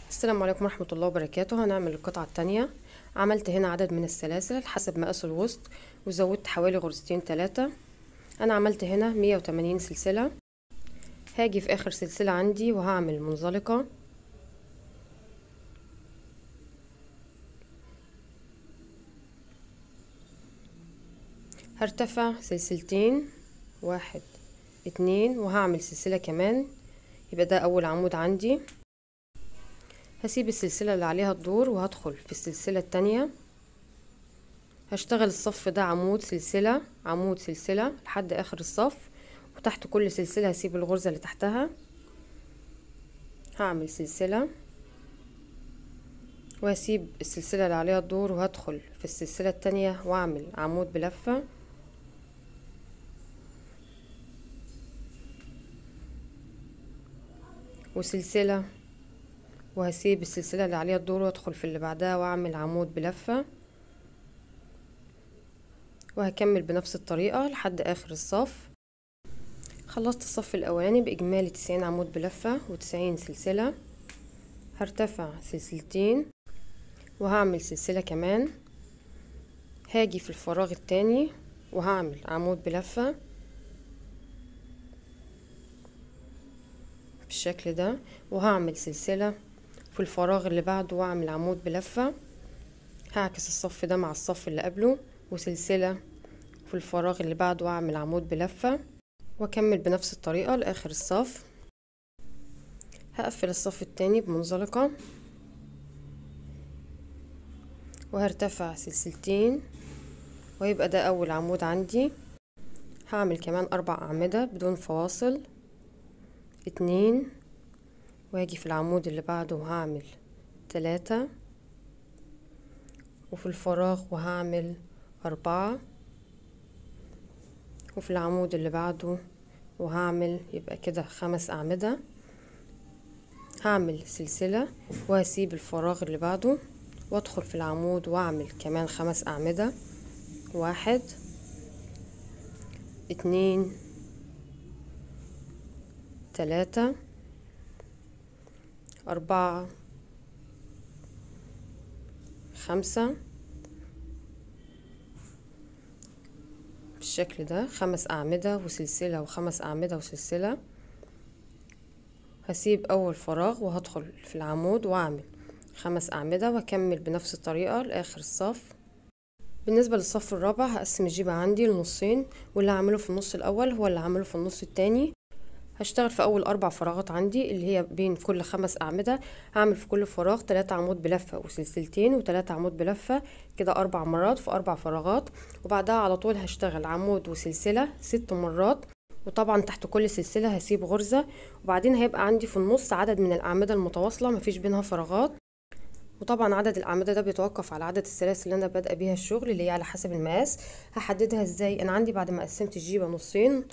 السلام عليكم ورحمة الله وبركاته. هنعمل القطعة التانية. عملت هنا عدد من السلاسل حسب مقاس الوسط وزودت حوالي غرزتين 3. أنا عملت هنا 180 سلسلة. هاجي في آخر سلسلة عندي وهعمل منزلقة، هرتفع سلسلتين 1 2 وهعمل سلسلة كمان، يبقى ده أول عمود عندي. هسيب السلسلة اللي عليها الدور وهدخل في السلسلة التانية. هشتغل الصف ده عمود سلسلة عمود سلسلة لحد آخر الصف، وتحت كل سلسلة هسيب الغرزة اللي تحتها. هعمل سلسلة وهسيب السلسلة اللي عليها الدور وهدخل في السلسلة التانية واعمل عمود بلفة، وسلسلة، وهسيب السلسلة اللي عليها الدور وادخل في اللي بعدها واعمل عمود بلفة، وهكمل بنفس الطريقة لحد آخر الصف. خلصت الصف الأولاني بإجمالي 90 عمود بلفة و90 سلسلة. هرتفع سلسلتين وهعمل سلسلة كمان، هاجي في الفراغ التاني وهعمل عمود بلفة بالشكل ده، وهعمل سلسلة في الفراغ اللي بعده واعمل عمود بلفة. هعكس الصف ده مع الصف اللي قبله وسلسلة في الفراغ اللي بعده واعمل عمود بلفة، واكمل بنفس الطريقة لاخر الصف. هقفل الصف التاني بمنزلقة وهرتفع سلسلتين ويبقى ده اول عمود عندي. هعمل كمان 4 أعمدة بدون فواصل، 2، واجي في العمود اللي بعده وهعمل 3، وفي الفراغ وهعمل 4، وفي العمود اللي بعده وهعمل، يبقى كده 5 أعمدة. هعمل سلسلة وهسيب الفراغ اللي بعده وادخل في العمود واعمل كمان 5 أعمدة، 1 2 3 4 5 بالشكل ده، 5 أعمدة وسلسلة و5 أعمدة وسلسلة. هسيب أول فراغ وهدخل في العمود واعمل 5 أعمدة واكمل بنفس الطريقة لآخر الصف. بالنسبة للصف الرابع هقسم الجيبة عندي لنصين، واللي هعمله في النص الأول هو اللي هعمله في النص التاني. هشتغل في أول 4 فراغات عندي اللي هي بين كل 5 أعمدة، هعمل في كل فراغ 3 عمود بلفة وسلسلتين و3 عمود بلفة، كده 4 مرات في 4 فراغات. وبعدها على طول هشتغل عمود وسلسلة 6 مرات، وطبعا تحت كل سلسلة هسيب غرزة. وبعدين هيبقى عندي في النص عدد من الأعمدة المتواصلة مفيش بينها فراغات. وطبعا عدد الأعمدة ده بيتوقف على عدد السلاسل اللي أنا بادئة بيها الشغل اللي هي على حسب المقاس. هحددها ازاي؟ أنا عندي بعد ما قسمت الجيبة نصين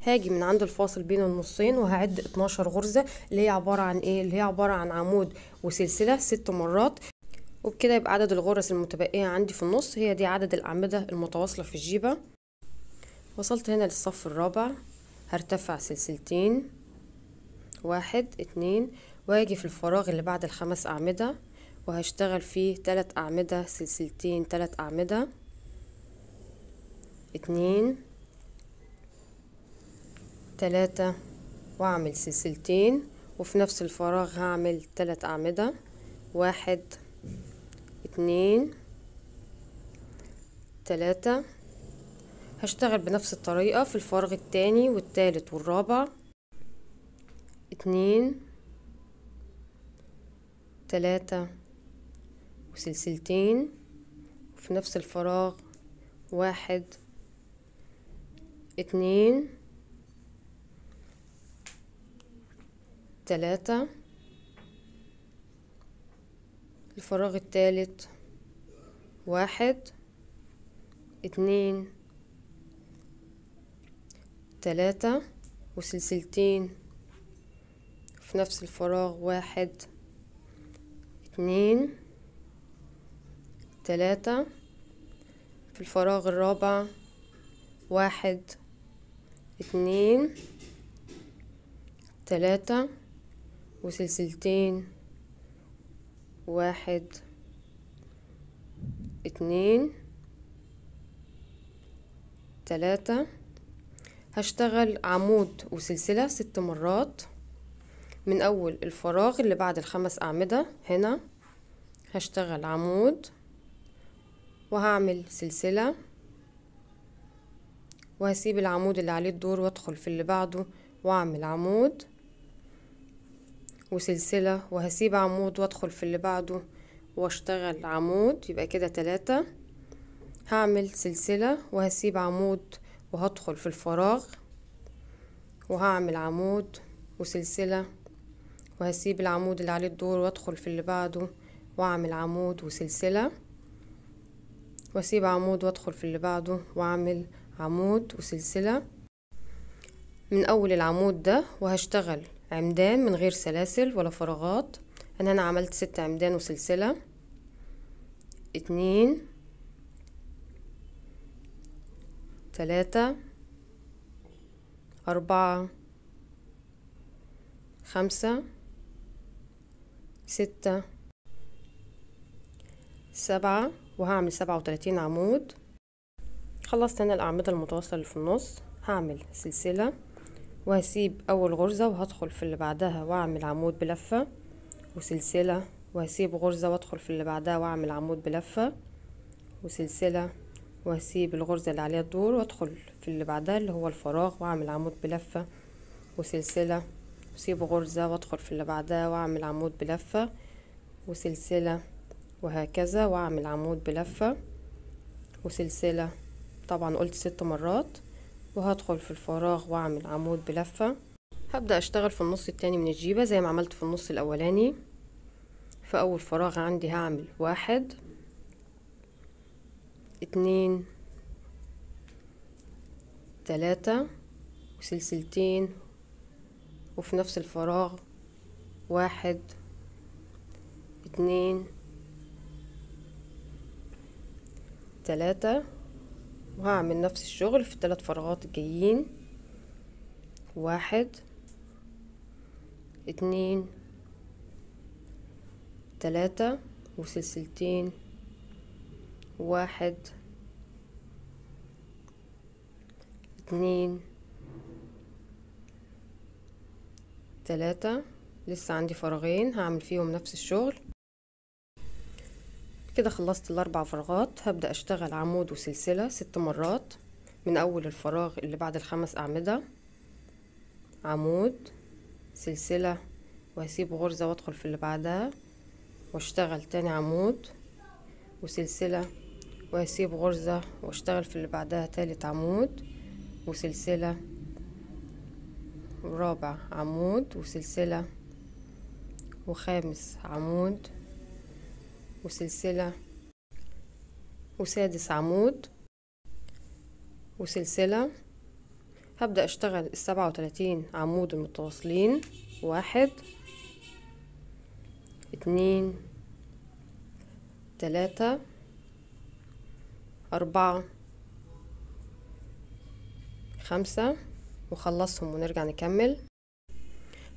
هاجي من عند الفاصل بين النصين وهعد 12 غرزة اللي هي عبارة عن ايه؟ اللي هي عبارة عن عمود وسلسلة 6 مرات. وبكده يبقى عدد الغرز المتبقية عندي في النص هي دي عدد الأعمدة المتواصلة في الجيبة. وصلت هنا للصف الرابع، هرتفع سلسلتين 1 2 وهاجي في الفراغ اللي بعد ال5 أعمدة وهشتغل فيه 3 أعمدة سلسلتين 3 أعمدة 2 3 واعمل سلسلتين، وفي نفس الفراغ هعمل 3 أعمدة 1 2 3. هشتغل بنفس الطريقة في الفراغ التاني والتالت والرابع 2 3 وسلسلتين، وفي نفس الفراغ 1 2 3. الفراغ التالت 1 2 3 وسلسلتين، في نفس الفراغ 1 2 3. في الفراغ الرابع 1 2 3 وسلسلتين، 1 2 3. هشتغل عمود وسلسلة 6 مرات من اول الفراغ اللي بعد ال5 أعمدة. هنا هشتغل عمود وهعمل سلسلة وهسيب العمود اللي عليه الدور وادخل في اللي بعده واعمل عمود وسلسلة وهسيب عمود وادخل في اللي بعده واشتغل عمود. يبقى كده 3. هعمل سلسلة وهسيب عمود وهدخل في الفراغ وهعمل عمود وسلسلة وهسيب العمود اللي عليه الدور وادخل في اللي بعده واعمل عمود وسلسلة واسيب عمود وادخل في اللي بعده واعمل عمود وسلسلة من اول العمود ده. وهشتغل عمدان من غير سلاسل ولا فراغات. انا هنا عملت 6 عمدان وسلسلة. 2 3 4 5 6 7. وهعمل 37 عمود. خلصت هنا الأعمدة المتواصلة اللي في النص. هعمل سلسلة وهسيب أول غرزة وهدخل في اللي بعدها واعمل عمود بلفة وسلسلة وهسيب غرزة وادخل في اللي بعدها واعمل عمود بلفة وسلسلة وهسيب الغرزة اللي عليها الدور وادخل في اللي بعدها اللي هو الفراغ واعمل عمود بلفة وسلسلة واسيب غرزة وادخل في اللي بعدها واعمل عمود بلفة وسلسلة وهكذا واعمل عمود بلفة وسلسلة. طبعا قلت 6 مرات وهدخل في الفراغ واعمل عمود بلفة. هبدأ اشتغل في النص التاني من الجيبة زي ما عملت في النص الاولاني. في اول فراغ عندي هعمل 1 2 3 وسلسلتين وفي نفس الفراغ 1 2 3. وهعمل نفس الشغل في ال3 فراغات الجايين. 1 2 3 وسلسلتين 1 2 3. لسه عندي فراغين هعمل فيهم نفس الشغل. كده خلصت ال4 فراغات. هبدأ اشتغل عمود وسلسلة 6 مرات من اول الفراغ اللي بعد ال5 أعمدة. عمود سلسلة وهسيب غرزة وادخل في اللي بعدها واشتغل تاني عمود وسلسلة وهسيب غرزة واشتغل في اللي بعدها تالت عمود وسلسلة ورابع عمود وسلسلة وخامس عمود وسلسلة وسادس عمود وسلسلة. هبدأ اشتغل ال37 عمود المتواصلين. 1 2 3 4 5 وخلصهم ونرجع نكمل.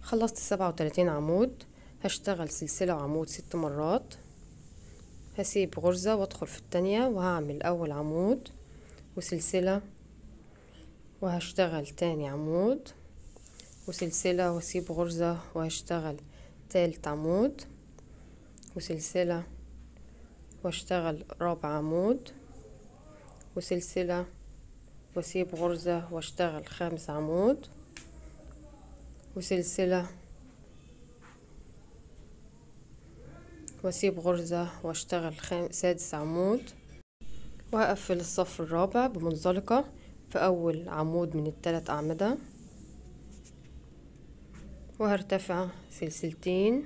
خلصت ال37 عمود. هشتغل سلسلة وعمود 6 مرات. هسيب غرزة وادخل في التانية وهعمل اول عمود وسلسلة وهشتغل تاني عمود وسلسلة واسيب غرزة وهشتغل تالت عمود وسلسلة واشتغل رابع عمود وسلسلة واسيب غرزة واشتغل خامس عمود وسلسلة واسيب غرزة واشتغل سادس عمود. وهقفل الصف الرابع بمنزلقة في اول عمود من ال3 أعمدة وهرتفع سلسلتين.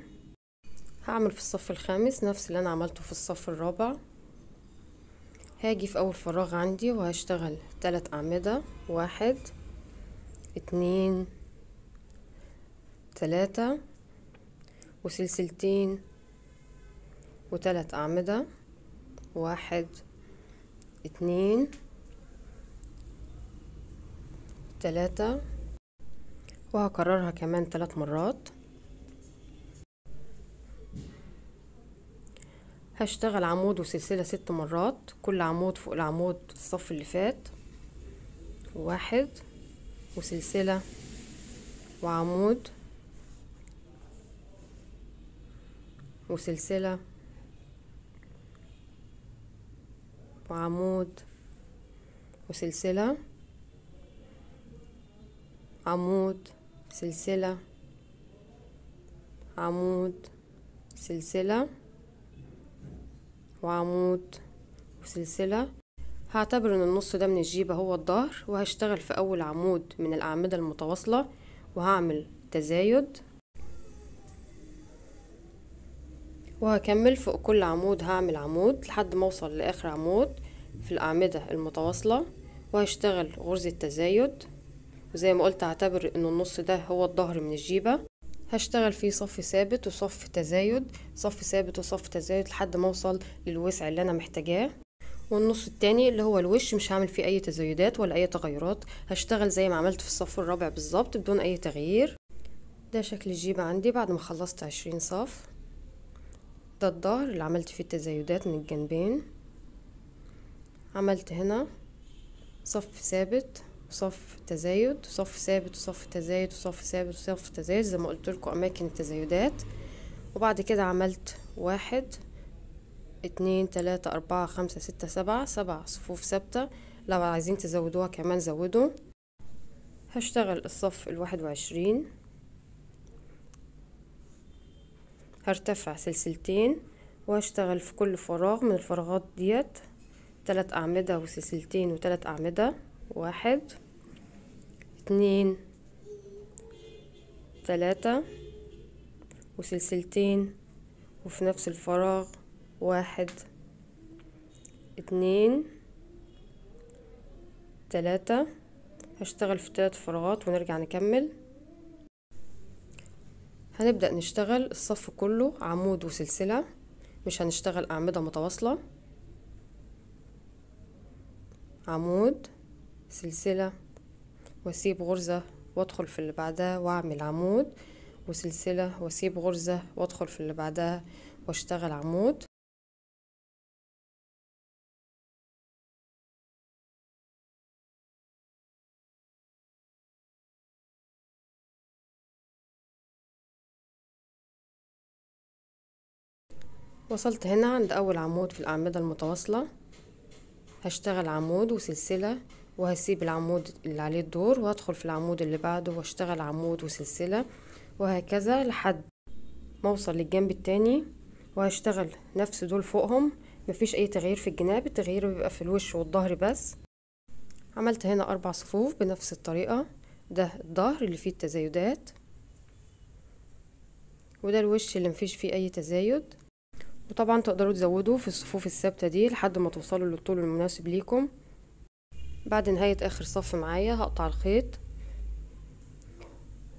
هعمل في الصف الخامس نفس اللي انا عملته في الصف الرابع. هاجي في اول فراغ عندي وهشتغل 3 أعمدة. 1 2 3 وسلسلتين و3 أعمدة. 1 2 3 وهكررها كمان 3 مرات. هشتغل عمود وسلسلة 6 مرات، كل عمود فوق العمود الصف اللي فات، 1 وسلسلة وعمود وسلسلة وعمود وسلسلة عمود سلسلة عمود سلسلة وعمود وسلسلة. هعتبر ان النص ده من الجيبة هو الظهر، وهشتغل في اول عمود من الاعمدة المتواصلة وهعمل تزايد، وهكمل فوق كل عمود هعمل عمود لحد ما اوصل لاخر عمود في الاعمدة المتواصلة، وهشتغل غرزة تزايد. وزي ما قلت هعتبر ان النص ده هو الظهر من الجيبة، هشتغل فيه صف ثابت وصف تزايد، صف ثابت وصف تزايد لحد ما اوصل للوسع اللي انا محتاجاه. والنص التاني اللي هو الوش مش هعمل فيه اي تزايدات ولا اي تغيرات، هشتغل زي ما عملت في الصف الرابع بالظبط بدون اي تغيير. ده شكل الجيبة عندي بعد ما خلصت 20 صف. ده الظهر اللي عملت فيه التزايدات من الجنبين. عملت هنا صف ثابت وصف تزايد وصف ثابت وصف تزايد وصف ثابت وصف تزايد زي ما قلت لكم اماكن التزايدات. وبعد كده عملت 1 2 3 4 5 6 7 صفوف ثابتة. لو عايزين تزودوها كمان زودوا. هشتغل الصف 21، هرتفع سلسلتين وهشتغل في كل فراغ من الفراغات ديت 3 أعمدة وسلسلتين و3 أعمدة، 1 2 3 وسلسلتين، وفي نفس الفراغ 1 2 3. هشتغل في 3 فراغات ونرجع نكمل. هنبدأ نشتغل الصف كله عمود وسلسلة، مش هنشتغل أعمدة متواصلة. عمود سلسلة واسيب غرزة وادخل في اللي بعدها واعمل عمود وسلسلة واسيب غرزة وادخل في اللي بعدها واشتغل عمود. وصلت هنا عند اول عمود في الاعمدة المتواصلة، هشتغل عمود وسلسلة وهسيب العمود اللي عليه الدور وهدخل في العمود اللي بعده واشتغل عمود وسلسلة، وهكذا لحد ما اوصل للجنب التاني وهشتغل نفس دول فوقهم. مفيش اي تغيير في الجناب، التغيير بيبقى في الوش والظهر بس. عملت هنا 4 صفوف بنفس الطريقة. ده الظهر اللي فيه التزايدات، وده الوش اللي مفيش فيه اي تزايد. وطبعا تقدروا تزودوا في الصفوف الثابتة دي لحد ما توصلوا للطول المناسب ليكم. بعد نهاية اخر صف معايا هقطع الخيط،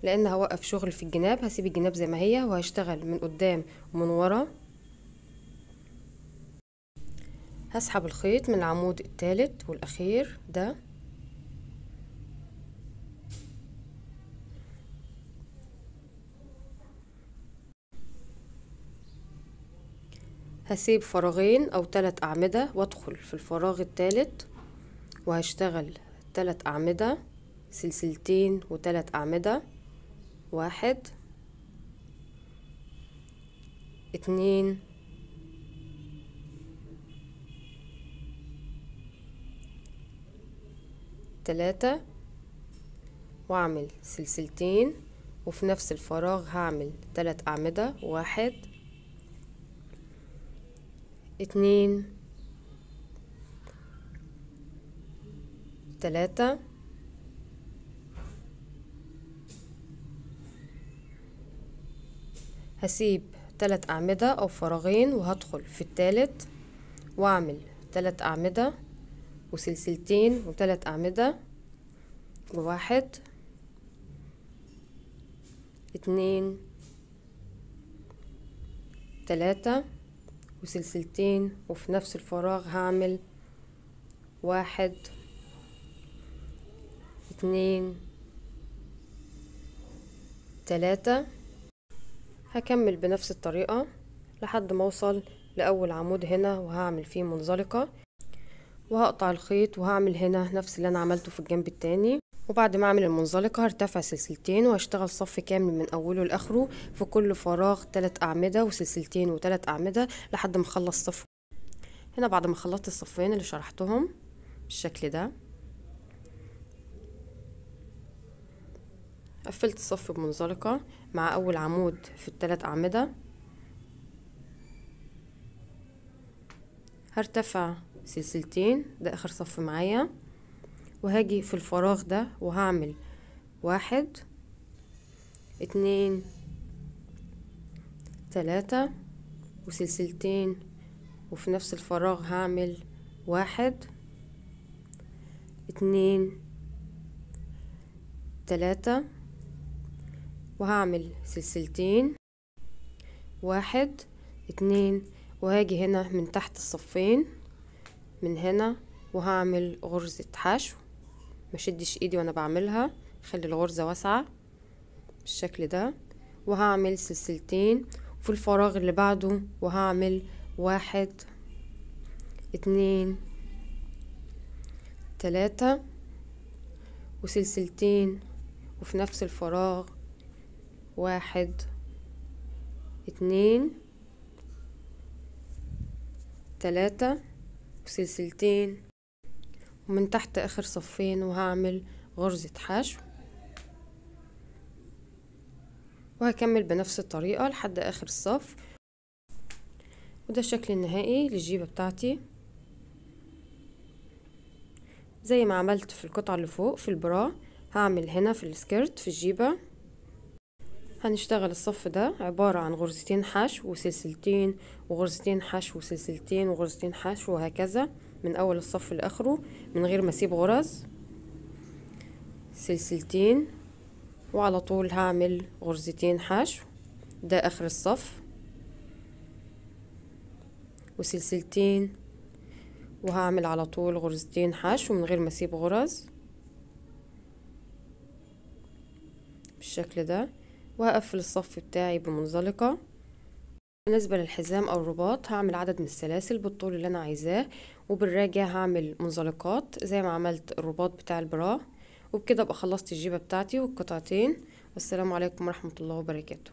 لان هوقف شغل في الجناب، هسيب الجناب زي ما هي وهشتغل من قدام ومن ورا. هسحب الخيط من العمود الثالث والاخير ده، هسيب فراغين او 3 اعمدة وادخل في الفراغ الثالث وهشتغل 3 اعمدة سلسلتين و3 اعمدة، 1 2 3 واعمل سلسلتين، وفي نفس الفراغ هعمل 3 اعمدة، 1 2 3. هسيب 3 اعمدة او فراغين وهدخل في الثالث واعمل 3 اعمدة وسلسلتين و3 اعمدة، 1 2 3 وسلسلتين، وفي نفس الفراغ هعمل 1 2 3. هكمل بنفس الطريقة لحد ما اوصل لأول عمود هنا وهعمل فيه منزلقة، وهقطع الخيط وهعمل هنا نفس اللي انا عملته في الجنب التاني. وبعد ما اعمل المنزلقة هرتفع سلسلتين وهشتغل صف كامل من اوله لاخره، في كل فراغ 3 اعمدة وسلسلتين و3 اعمدة لحد ما اخلص صف. هنا بعد ما خلصت الصفين اللي شرحتهم بالشكل ده، قفلت الصف بمنزلقة مع اول عمود في ال3 اعمدة. هرتفع سلسلتين، ده اخر صف معايا، وهاجي في الفراغ ده وهعمل 1 2 3 وسلسلتين، وفي نفس الفراغ هعمل 1 2 3 وهعمل سلسلتين 1 2، وهاجي هنا من تحت الصفين من هنا وهعمل غرزة حشو. مشدش ايدي وانا بعملها، خلي الغرزة واسعة بالشكل ده، وهعمل سلسلتين في الفراغ اللي بعده وهعمل 1 2 3 وسلسلتين، وفي نفس الفراغ 1 2 3 وسلسلتين، ومن تحت اخر صفين وهعمل غرزة حشو، وهكمل بنفس الطريقة لحد اخر الصف. وده الشكل النهائي للجيبة بتاعتي زي ما عملت في القطعة اللي فوق في البرا. هعمل هنا في السكيرت في الجيبة هنشتغل الصف ده عبارة عن غرزتين حشو وسلسلتين وغرزتين حشو وسلسلتين وغرزتين حشو، وهكذا من اول الصف لاخره من غير ما اسيب غرز. سلسلتين وعلى طول هعمل غرزتين حشو، ده اخر الصف، وسلسلتين وهعمل على طول غرزتين حشو من غير ما اسيب غرز بالشكل ده، وهقفل الصف بتاعي بمنزلقة. بالنسبة للحزام او الرباط هعمل عدد من السلاسل بالطول اللي انا عايزاه، وبالراجع هعمل منزلقات زي ما عملت الرباط بتاع البرا. وبكده ابقى خلصت الجيبة بتاعتي والقطعتين. والسلام عليكم ورحمة الله وبركاته.